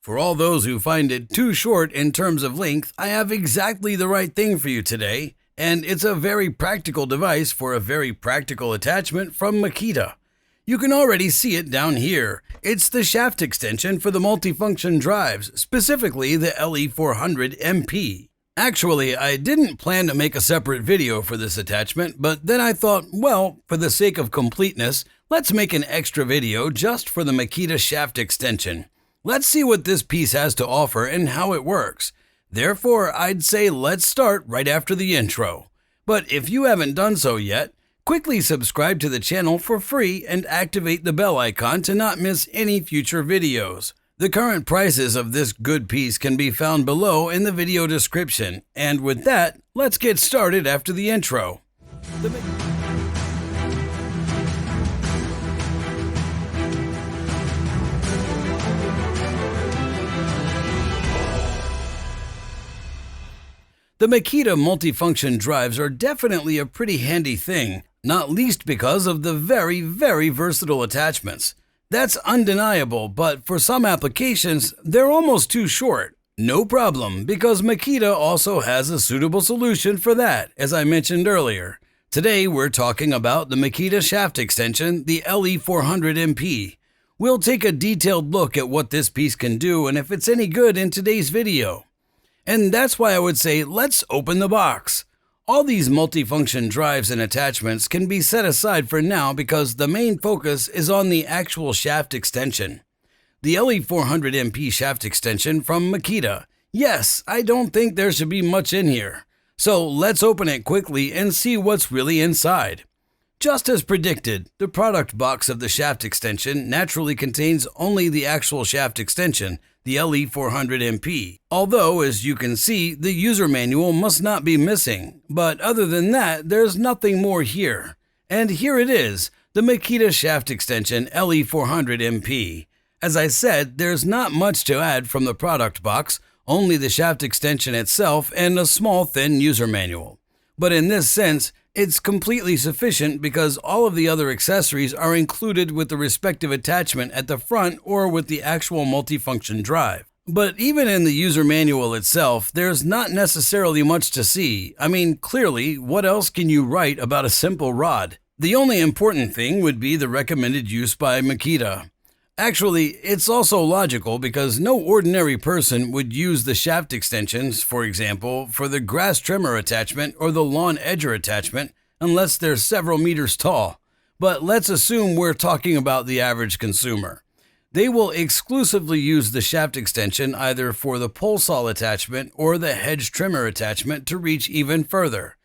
For all those who find it too short in terms of length, I have exactly the right thing for you today, and it's a very practical device for a very practical attachment from Makita. You can already see it down here. It's the shaft extension for the multifunction drives, specifically the LE400MP. Actually, I didn't plan to make a separate video for this attachment, but then I thought, well, for the sake of completeness, let's make an extra video just for the Makita shaft extension. Let's see what this piece has to offer and how it works. Therefore, I'd say let's start right after the intro. But if you haven't done so yet, quickly subscribe to the channel for free and activate the bell icon to not miss any future videos. The current prices of this good piece can be found below in the video description. And with that, let's get started after the intro. The Makita multifunction drives are definitely a pretty handy thing, not least because of the very versatile attachments. That's undeniable, but for some applications, they're almost too short. No problem, because Makita also has a suitable solution for that, as I mentioned earlier. Today, we're talking about the Makita shaft extension, the LE400MP. We'll take a detailed look at what this piece can do and if it's any good in today's video. And that's why I would say, let's open the box. All these multifunction drives and attachments can be set aside for now because the main focus is on the actual shaft extension. The LE400MP shaft extension from Makita. Yes, I don't think there should be much in here. So let's open it quickly and see what's really inside. Just as predicted, the product box of the shaft extension naturally contains only the actual shaft extension, the LE400MP. Although, as you can see, the user manual must not be missing. But other than that, there's nothing more here. And here it is, the Makita shaft extension LE400MP. As I said, there's not much to add from the product box, only the shaft extension itself and a small thin user manual. But in this sense, it's completely sufficient because all of the other accessories are included with the respective attachment at the front or with the actual multifunction drive. But even in the user manual itself, there's not necessarily much to see. I mean, clearly, what else can you write about a simple rod? The only important thing would be the recommended use by Makita. Actually, it's also logical because no ordinary person would use the shaft extensions, for example, for the grass trimmer attachment or the lawn edger attachment unless they're several meters tall. But let's assume we're talking about the average consumer. They will exclusively use the shaft extension either for the pole saw attachment or the hedge trimmer attachment to reach even further.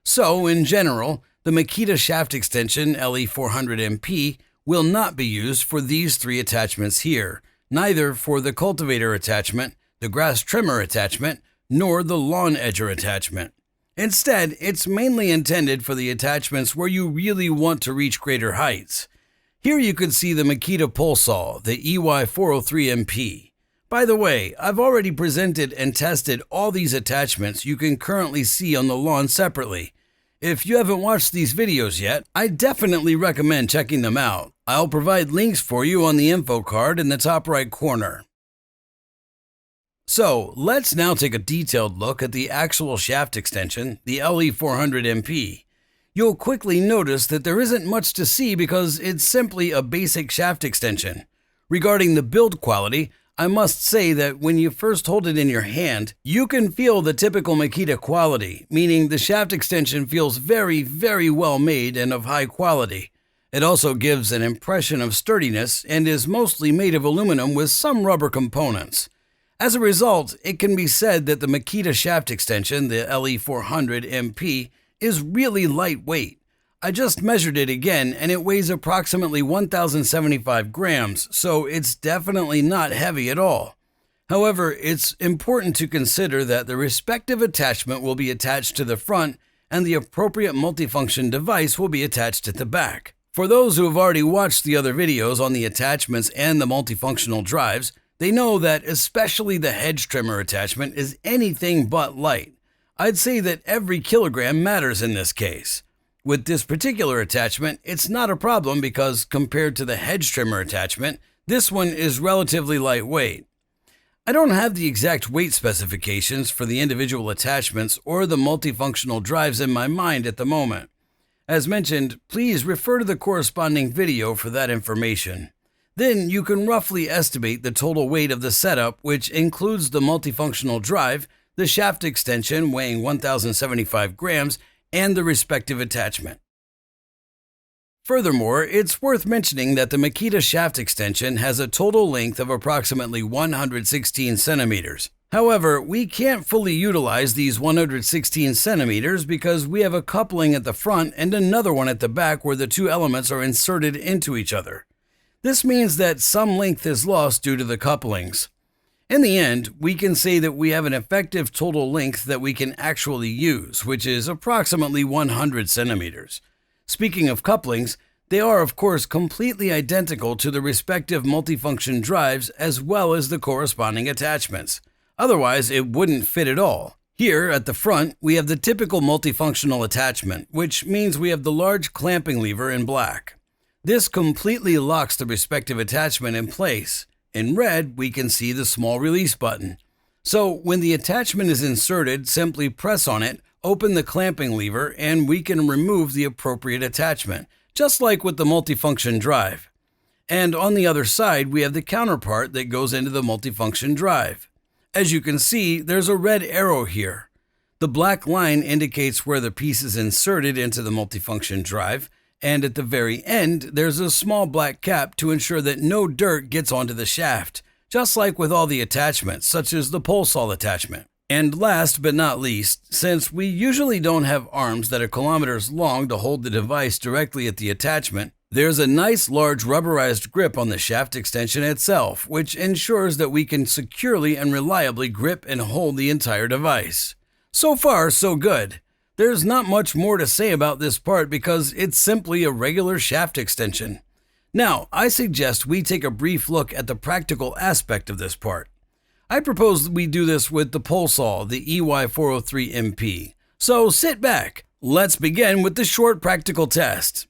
So, in general, the Makita shaft extension LE400MP will not be used for these three attachments here, neither for the cultivator attachment, the grass trimmer attachment, nor the lawn edger attachment. Instead, it's mainly intended for the attachments where you really want to reach greater heights. Here you can see the Makita pole saw, the EY403MP. By the way, I've already presented and tested all these attachments you can currently see on the lawn separately. If you haven't watched these videos yet, I definitely recommend checking them out. I'll provide links for you on the info card in the top right corner. So, let's now take a detailed look at the actual shaft extension, the LE400MP. You'll quickly notice that there isn't much to see because it's simply a basic shaft extension. Regarding the build quality, I must say that when you first hold it in your hand, you can feel the typical Makita quality, meaning the shaft extension feels very well made and of high quality. It also gives an impression of sturdiness and is mostly made of aluminum with some rubber components. As a result, it can be said that the Makita shaft extension, the LE400MP, is really lightweight. I just measured it again and it weighs approximately 1,075 grams, so it's definitely not heavy at all. However, it's important to consider that the respective attachment will be attached to the front and the appropriate multifunction device will be attached at the back. For those who have already watched the other videos on the attachments and the multifunctional drives, they know that especially the hedge trimmer attachment is anything but light. I'd say that every kilogram matters in this case. With this particular attachment, it's not a problem because compared to the hedge trimmer attachment, this one is relatively lightweight. I don't have the exact weight specifications for the individual attachments or the multifunctional drives in my mind at the moment. As mentioned, please refer to the corresponding video for that information. Then you can roughly estimate the total weight of the setup, which includes the multifunctional drive, the shaft extension weighing 1,075 grams, and the respective attachment. Furthermore, it's worth mentioning that the Makita shaft extension has a total length of approximately 116 centimeters. However, we can't fully utilize these 116 centimeters because we have a coupling at the front and another one at the back where the two elements are inserted into each other. This means that some length is lost due to the couplings. In the end, we can say that we have an effective total length that we can actually use, which is approximately 100 centimeters. Speaking of couplings, they are of course completely identical to the respective multifunction drives as well as the corresponding attachments. Otherwise, it wouldn't fit at all. Here at the front, we have the typical multifunctional attachment, which means we have the large clamping lever in black. This completely locks the respective attachment in place. In red, we can see the small release button. So when the attachment is inserted, simply press on it, open the clamping lever, and we can remove the appropriate attachment, just like with the multifunction drive. And on the other side, we have the counterpart that goes into the multifunction drive. As you can see, there's a red arrow here. The black line indicates where the piece is inserted into the multifunction drive, and at the very end, there's a small black cap to ensure that no dirt gets onto the shaft, just like with all the attachments, such as the pole saw attachment. And last but not least, since we usually don't have arms that are kilometers long to hold the device directly at the attachment, there's a nice large rubberized grip on the shaft extension itself, which ensures that we can securely and reliably grip and hold the entire device. So far, so good. There's not much more to say about this part because it's simply a regular shaft extension. Now, I suggest we take a brief look at the practical aspect of this part. I propose that we do this with the pole saw, the EY403MP. So sit back. Let's begin with the short practical test.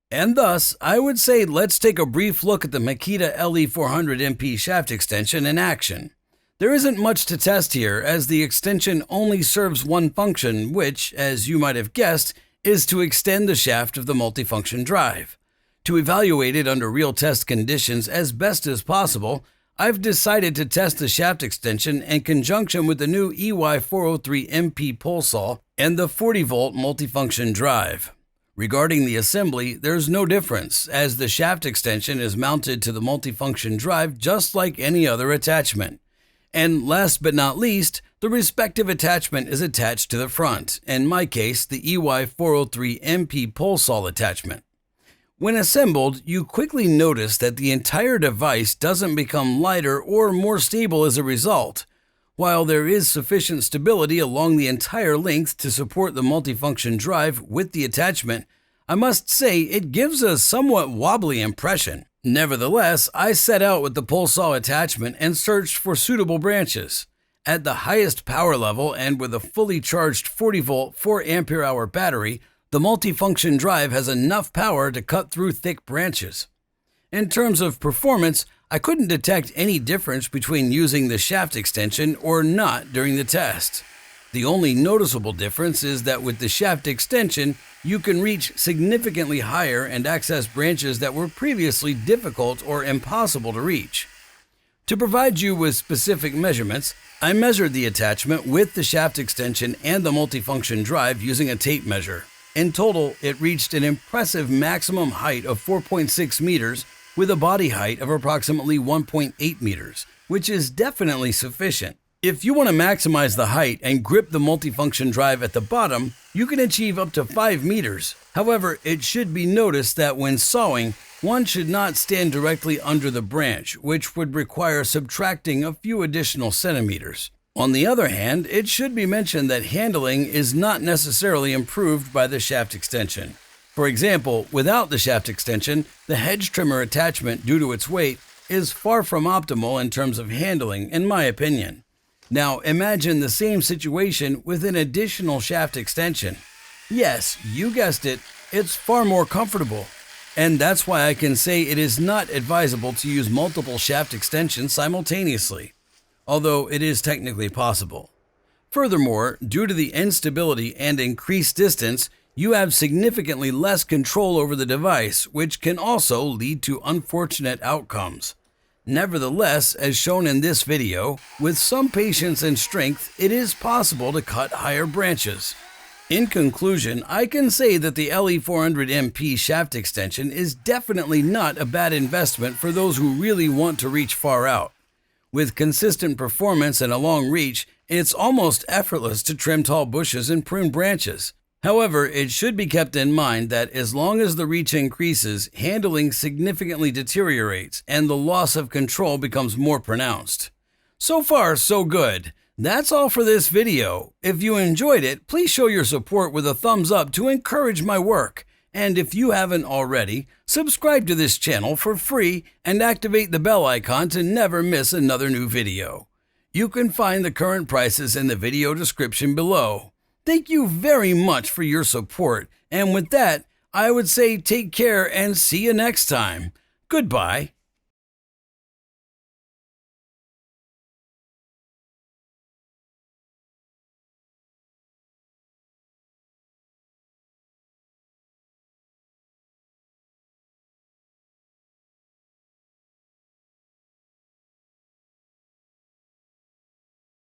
And thus, I would say let's take a brief look at the Makita LE400MP shaft extension in action. There isn't much to test here, as the extension only serves one function, which, as you might have guessed, is to extend the shaft of the multifunction drive. To evaluate it under real test conditions as best as possible, I've decided to test the shaft extension in conjunction with the new EY403MP pole saw and the 40-volt multifunction drive. Regarding the assembly, there's no difference, as the shaft extension is mounted to the multifunction drive just like any other attachment. And last but not least, the respective attachment is attached to the front, in my case, the EY403MP pole saw attachment. When assembled, you quickly notice that the entire device doesn't become lighter or more stable as a result. While there is sufficient stability along the entire length to support the multifunction drive with the attachment, I must say it gives a somewhat wobbly impression. Nevertheless, I set out with the pole saw attachment and searched for suitable branches. At the highest power level and with a fully charged 40-volt 4 ampere-hour battery, the multifunction drive has enough power to cut through thick branches. In terms of performance, I couldn't detect any difference between using the shaft extension or not during the test. The only noticeable difference is that with the shaft extension, you can reach significantly higher and access branches that were previously difficult or impossible to reach. To provide you with specific measurements, I measured the attachment with the shaft extension and the multifunction drive using a tape measure. In total, it reached an impressive maximum height of 4.6 meters with a body height of approximately 1.8 meters, which is definitely sufficient. If you want to maximize the height and grip the multifunction drive at the bottom, you can achieve up to 5 meters. However, it should be noticed that when sawing, one should not stand directly under the branch, which would require subtracting a few additional centimeters. On the other hand, it should be mentioned that handling is not necessarily improved by the shaft extension. For example, without the shaft extension, the hedge trimmer attachment, due to its weight, is far from optimal in terms of handling, in my opinion. Now imagine the same situation with an additional shaft extension. Yes, you guessed it, it's far more comfortable. And that's why I can say it is not advisable to use multiple shaft extensions simultaneously, although it is technically possible. Furthermore, due to the instability and increased distance, you have significantly less control over the device, which can also lead to unfortunate outcomes. Nevertheless, as shown in this video, with some patience and strength, it is possible to cut higher branches. In conclusion, I can say that the LE400MP shaft extension is definitely not a bad investment for those who really want to reach far out. With consistent performance and a long reach, it's almost effortless to trim tall bushes and prune branches. However, it should be kept in mind that as long as the reach increases, handling significantly deteriorates and the loss of control becomes more pronounced. So far, so good. That's all for this video. If you enjoyed it, please show your support with a thumbs up to encourage my work. And if you haven't already, subscribe to this channel for free and activate the bell icon to never miss another new video. You can find the current prices in the video description below. Thank you very much for your support, and with that, I would say take care and see you next time. Goodbye.